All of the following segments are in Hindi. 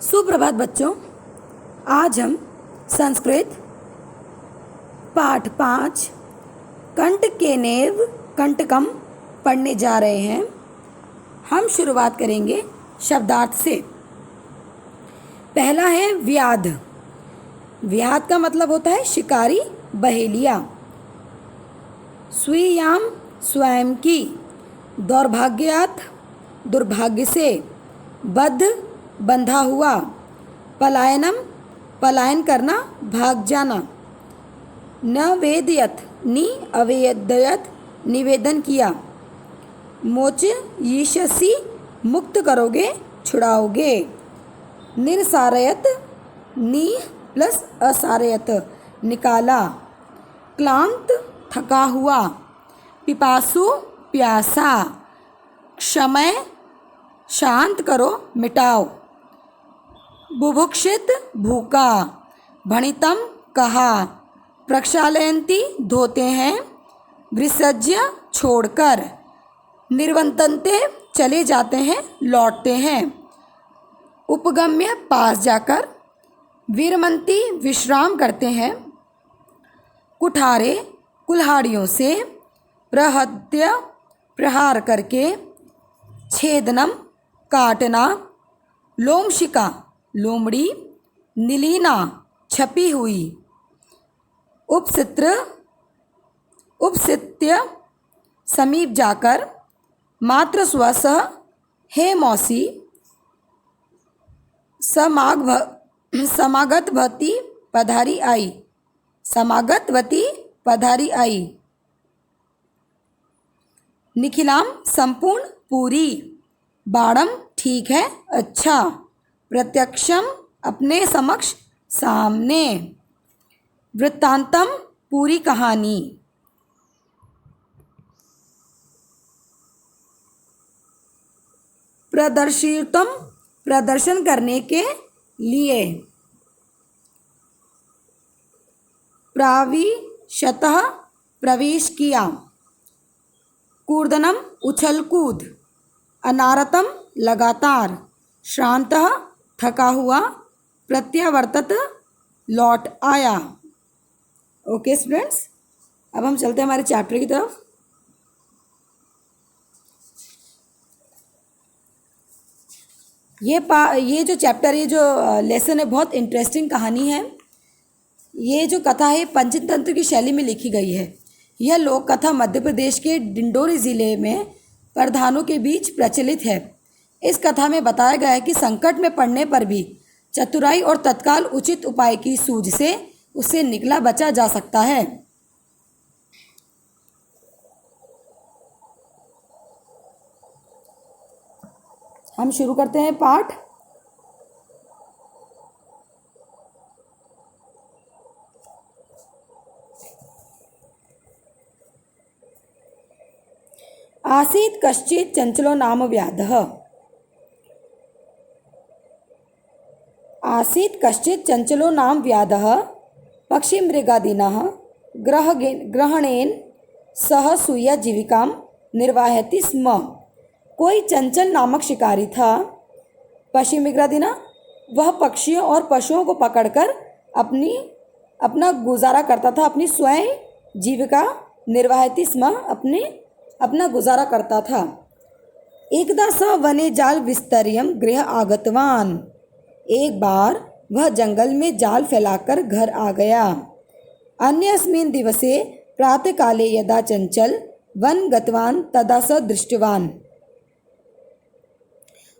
सुप्रभात बच्चों। आज हम संस्कृत पाठ 5 कंटकेनेव कंटकम पढ़ने जा रहे हैं। हम शुरुआत करेंगे शब्दार्थ से। पहला है व्याध। व्याध का मतलब होता है शिकारी, बहेलिया। स्वीयाम स्वयं की, दौर्भाग्यात दुर्भाग्य से, बद्ध बंधा हुआ, पलायनम पलायन करना, भाग जाना, न वेदयत नि अवेदयत निवेदन किया, मोच यीशसी मुक्त करोगे, छुड़ाओगे, निरसारयत नि प्लस असारयत निकाला, क्लांत थका हुआ, पिपासु प्यासा, क्षमय शांत करो, मिटाओ, बुभुक्षित भूखा, भणितम कहा, प्रक्षालयंती धोते हैं, विसर्ज्य छोड़कर, निर्वतन्ते चले जाते हैं, लौटते हैं, उपगम्य पास जाकर, वीरमंती विश्राम करते हैं, कुठारे कुल्हाड़ियों से, प्रहत्य प्रहार करके, छेदनम काटना, लोमशिका लोमड़ी, नीलीना छपी हुई, उपसित्य समीप जाकर, मात्र स्वसः हे मौसी, समागतवती पधारी आई, समागतवती पधारी आई, निखिलाम संपूर्ण पूरी, बाड़म ठीक है, अच्छा, प्रत्यक्षम अपने समक्ष सामने, वृत्तांतम पूरी कहानी। प्रदर्शितम प्रदर्शन करने के लिए, प्राविशतः प्रवेश किया, कूर्दनम उछल कूद, अनारतम लगातार, श्रांतः थका हुआ, प्रत्यावर्तत लौट आया। ओके स्टूडेंट्स, अब हम चलते हैं हमारे चैप्टर की तरफ। ये जो चैप्टर, ये जो लेसन है, बहुत इंटरेस्टिंग कहानी है। ये जो कथा है पंचतंत्र की शैली में लिखी गई है। यह लोक कथा मध्य प्रदेश के डिंडोरी ज़िले में प्रधानों के बीच प्रचलित है। इस कथा में बताया गया है कि संकट में पड़ने पर भी चतुराई और तत्काल उचित उपाय की सूझ से उससे निकला बचा जा सकता है। हम शुरू करते हैं पाठ। आसीत् कश्चित् चंचलो नाम व्याधः। आसीत् कश्चित् चंचलो नाम व्याधः, पक्षिमृगादीनः ग्रहणेन सह स्वीय जीविकां निर्वाहयति स्म। कोई चंचल नामक शिकारी था। पक्षिमृगादीना, वह पक्षियों और पशुओं को पकड़कर अपना गुजारा करता था, अपनी स्वयं जीविका निर्वाहयति स्म, अपना गुजारा करता था। एकदा स वने जाल विस्तर्यं गृह आगतवान। एक बार वह जंगल में जाल फैलाकर घर आ गया। अन्यस्मिन् दिवसे प्रातःकाले यदा चंचल वन गतवान तदा स दृष्टवान।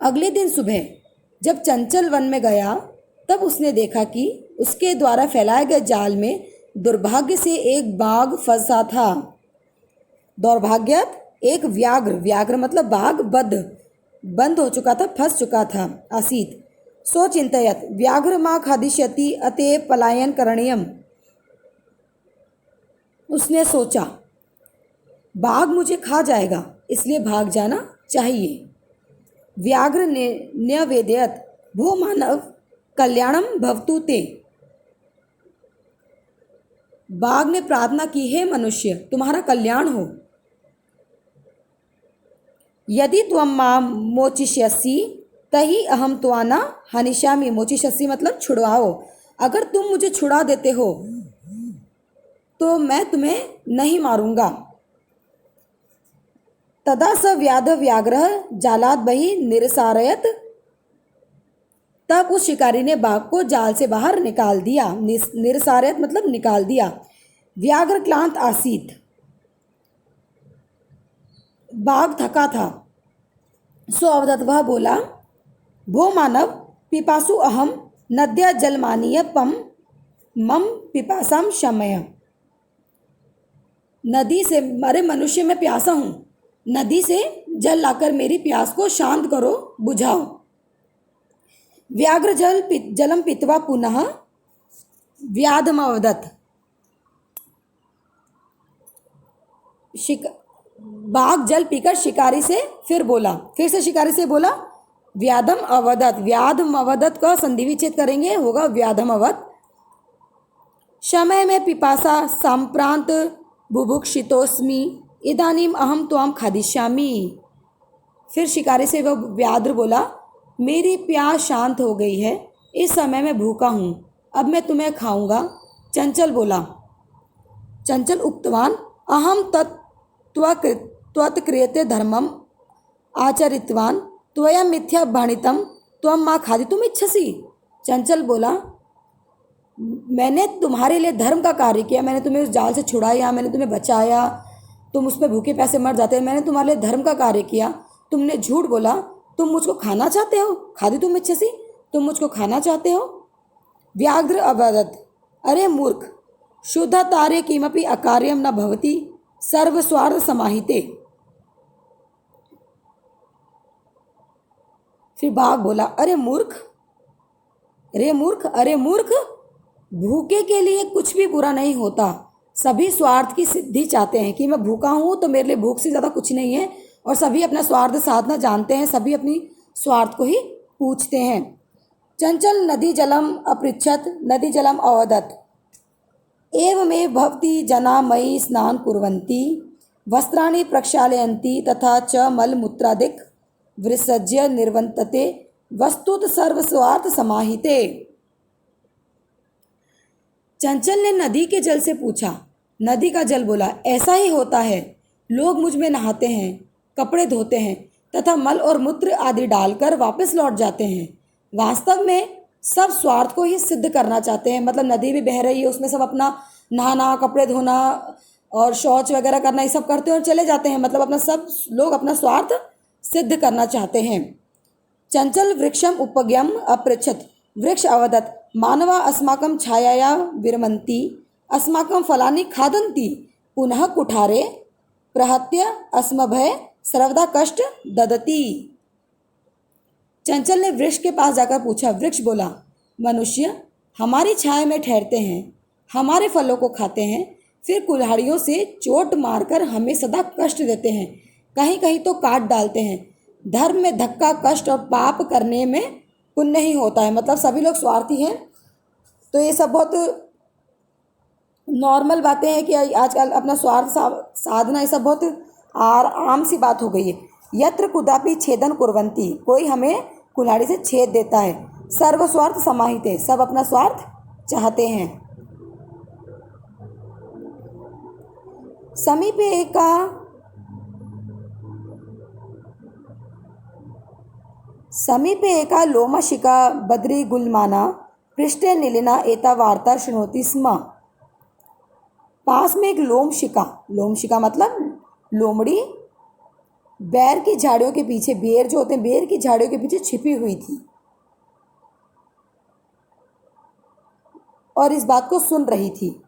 अगले दिन सुबह जब चंचल वन में गया, तब उसने देखा कि उसके द्वारा फैलाए गए जाल में दुर्भाग्य से एक बाघ फंसा था। दौर्भाग्यत एक व्याघ्र, व्याघ्र मतलब बाघ, बंद हो चुका था, फंस चुका था। आसीत सो चिंतयत व्याघ्र मां खादिष्यति अतएव पलायन करणीयम। उसने सोचा बाघ मुझे खा जाएगा, इसलिए भाग जाना चाहिए। व्याघ्र ने न्यवेदयत भो मानव कल्याणम भवतु ते। बाघ ने प्रार्थना की, हे मनुष्य तुम्हारा कल्याण हो। यदि त्वं मां मोचिष्यसि तही अहम त्वाना हनिष्यामि। मोचिष्यसि मतलब छुड़वाओ, अगर तुम मुझे छुड़ा देते हो तो मैं तुम्हें नहीं मारूंगा। तदा स व्याध व्याघ्र जालात बहि निरसारयत। तब उस शिकारी ने बाघ को जाल से बाहर निकाल दिया। निरसारयत मतलब निकाल दिया। व्याघ्र क्लांत आसीत, बाघ थका था। सो अवदत वह बोला, भो मानव पिपासु अहम नद्या जलमानीय पम मम पिपासाम शमय। नदी से, अरे मनुष्य मैं प्यासा हूँ, नदी से जल लाकर मेरी प्यास को शांत करो, बुझाओ। व्याघ्र जलम पीत्वा पुनः व्याधमवदत्। बाघ जल पीकर शिकारी से फिर बोला, फिर से शिकारी से बोला, व्याधम अवदत। व्याधम अवदत का संधि विच्छेद करेंगे, होगा व्याधम अवत। समय में पिपासा सांप्रांत बुभुक्षितोस्मि इदानीम अहम त्वाम खादिष्यामि। फिर शिकारी से वह व्याघ्र बोला, मेरी प्यास शांत हो गई है, इस समय मैं भूखा हूँ, अब मैं तुम्हें खाऊंगा। चंचल बोला, चंचल उक्तवान अहम त्वत्क्रियते धर्मम आचरितवान त्वया मिथ्या भणितम त्वं मां खादितुम इच्छसि। चंचल बोला, मैंने तुम्हारे लिए धर्म का कार्य किया, मैंने तुम्हें उस जाल से छुड़ाया, मैंने तुम्हें बचाया, तुम उस पर भूखे प्यासे मर जाते, मैंने तुम्हारे लिए धर्म का कार्य किया, तुमने झूठ बोला, तुम मुझको खाना चाहते हो, खादितुम इच्छसि, तुम मुझको खाना चाहते हो। व्याघ्र अवदत्, अरे मूर्ख, शुद्ध तारे किमपि अकार्यम न भवति सर्वस्वार्थ समाहिते। फिर बाघ बोला, अरे मूर्ख, अरे मूर्ख, अरे मूर्ख, भूखे के लिए कुछ भी बुरा नहीं होता, सभी स्वार्थ की सिद्धि चाहते हैं कि मैं भूखा हूँ तो मेरे लिए भूख से ज़्यादा कुछ नहीं है, और सभी अपना स्वार्थ साधना जानते हैं, सभी अपनी स्वार्थ को ही पूछते हैं। चंचल नदी जलम अपृच्छत नदी जलम अवदत्, एवमेव भवति जना मयि स्नान कुर्वन्ति वस्त्राणि प्रक्षालयन्ति तथा च मलमूत्रादिक विसर्ज्य निर्वन्तते वस्तुत सर्वस्वार्थ समाहिते। चंचल ने नदी के जल से पूछा। नदी का जल बोला, ऐसा ही होता है, लोग मुझ में नहाते हैं, कपड़े धोते हैं तथा मल और मूत्र आदि डालकर वापस लौट जाते हैं। वास्तव में सब स्वार्थ को ही सिद्ध करना चाहते हैं। मतलब नदी भी बह रही है, उसमें सब अपना नहाना, कपड़े धोना और शौच वगैरह करना, ये सब करते हैं और चले जाते हैं। मतलब अपना सब लोग अपना स्वार्थ सिद्ध करना चाहते हैं। चंचल वृक्षम उपज्ञम अपृच्छत, वृक्ष अवदत्, मानवा अस्माकं छायाया विरमन्ति अस्माकं फलानि खादन्ति पुनः कुठारे प्रहत्य अस्मभय सर्वदा कष्ट ददति। चंचल ने वृक्ष के पास जाकर पूछा। वृक्ष बोला, मनुष्य हमारी छाया में ठहरते हैं, हमारे फलों को खाते हैं, फिर कुल्हाड़ियों से चोट मारकर हमें सदा कष्ट देते हैं, कहीं कहीं तो काट डालते हैं। धर्म में धक्का, कष्ट और पाप करने में पुण्य ही होता है। मतलब सभी लोग स्वार्थी हैं। तो ये सब बहुत नॉर्मल बातें हैं कि आजकल अपना स्वार्थ साधना, ये सब बहुत आम सी बात हो गई है। यत्र कुदापि छेदन कुर्वन्ति, कोई हमें कुल्हाड़ी से छेद देता है। सर्वस्वार्थ समाहिते, सब अपना स्वार्थ चाहते हैं। समीपे एका लोमशिका बद्री गुलमाना पृष्ठे नीलिना एता वार्ता शृणोति स्म। पास में एक लोमशिका, लोमशिका मतलब लोमड़ी, बेर की झाड़ियों के पीछे, बेर जो होते हैं बेर की झाड़ियों के पीछे छिपी हुई थी और इस बात को सुन रही थी।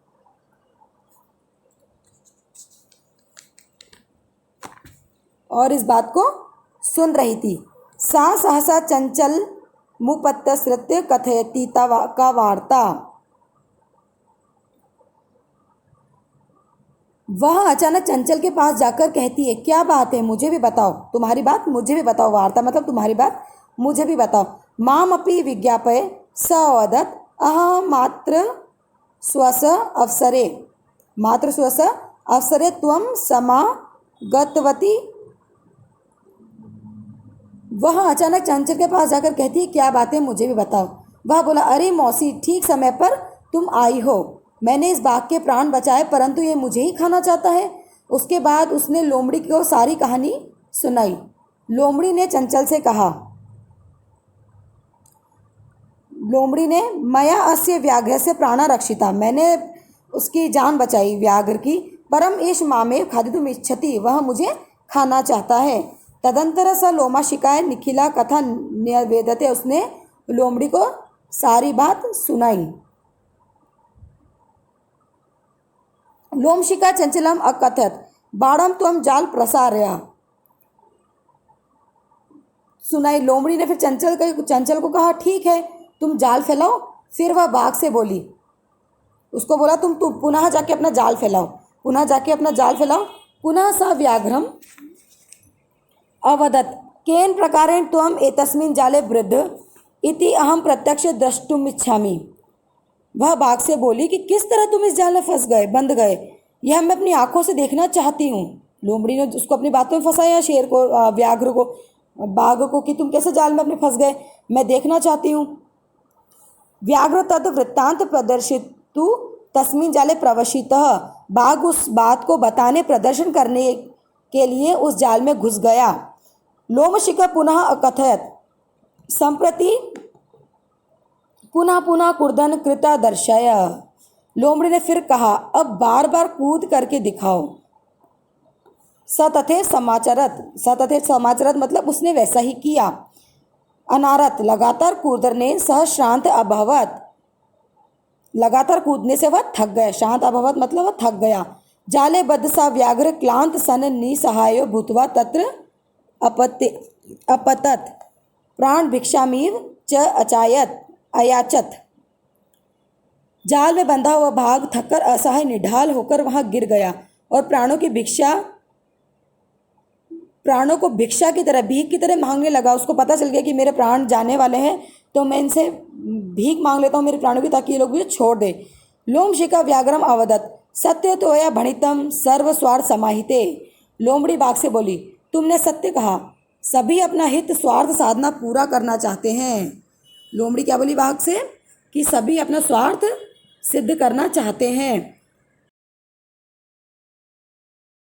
सा सहसा चंचल मुपत्तसृत्य कथयति का वार्ता। वह अचानक चंचल के पास जाकर कहती है, क्या बात है, मुझे भी बताओ, तुम्हारी बात मुझे भी बताओ। वार्ता मतलब तुम्हारी बात मुझे भी बताओ। माम अपि विज्ञापय स अवदत् अहं मात्र स्वस अवसरे त्वं समागतवती वह अचानक चंचल के पास जाकर कहती है, क्या बात है, मुझे भी बताओ। वह बोला, अरे मौसी, ठीक समय पर तुम आई हो। मैंने इस बाघ के प्राण बचाए, परंतु ये मुझे ही खाना चाहता है। उसके बाद उसने लोमड़ी को सारी कहानी सुनाई। लोमड़ी ने चंचल से कहा, लोमड़ी ने, मया अस्य व्याघ्र से प्राणा रक्षिता, मैंने उसकी जान बचाई व्याघ्र की। परम एष मामेव खादितुम इच्छति, वह मुझे खाना चाहता है। तदंतर स लोमाशिकाय निखिला कथा न्यवेदते, उसने लोमड़ी को सारी बात सुनाई। लोमशिका चंचलम अकथयत बाणम त्वम जाल प्रसारया, सुनाई। लोमड़ी ने फिर चंचल को कहा, ठीक है, तुम जाल फैलाओ। फिर वह बाघ से बोली, उसको बोला, तुम पुनः जाके अपना जाल फैलाओ, पुनः जाके अपना जाल फैलाओ। पुनः सा व्याघ्रम अवदत्, केन प्रकारेण त्वम एतस्मिन् जाले वृद्ध इति अहम प्रत्यक्ष द्रष्टुम इच्छामि। वह बाघ से बोली कि किस तरह तुम इस जाल में फंस गए, बंध गए, यह मैं अपनी आंखों से देखना चाहती हूँ। लोमड़ी ने उसको अपनी बातों में फंसाया, शेर को, व्याघ्र को, बाघ को, कि तुम कैसे जाल में अपने फंस गए, मैं देखना चाहती हूँ। व्याघ्र तद वृत्तांत प्रदर्शितु तस्मिन् जाले प्रवशितः, बाघ उस बात को बताने, प्रदर्शन करने के लिए उस जाल में घुस गया। लोमशिका पुनः अकथयत संप्रति पुनः पुनः कुर्दन कृता दर्शय, लोमड़ी ने फिर कहा, अब बार बार कूद करके दिखाओ। सतथे समाचरत मतलब उसने वैसा ही किया। अनारत लगातार कूदने सह श्रांत अभवत, लगातार कूदने से वह थक गया। शांत अभवत मतलब वह थक गया। जाले बद्ध सा व्याघ्र क्लांत सन निसहायो भूत्वा तत्र अपतत प्राण भिक्षामीव च अयाचत, जाल में बंधा हुआ बाघ थककर असहाय निढाल होकर वहां गिर गया और प्राणों को भिक्षा की तरह, भीख की तरह मांगने लगा। उसको पता चल गया कि मेरे प्राण जाने वाले हैं, तो मैं इनसे भीख मांग लेता हूँ मेरे प्राणों की, ताकि ये लोग मुझे छोड़ दे। लोमशिका व्याघ्रम अवदत सत्य तो या भणितम सर्व स्वार्थ समाहिते, लोमड़ी बाघ से बोली, तुमने सत्य कहा, सभी अपना हित स्वार्थ साधना पूरा करना चाहते हैं। लोमड़ी क्या बोली बाघ से, कि सभी अपना स्वार्थ सिद्ध करना चाहते हैं।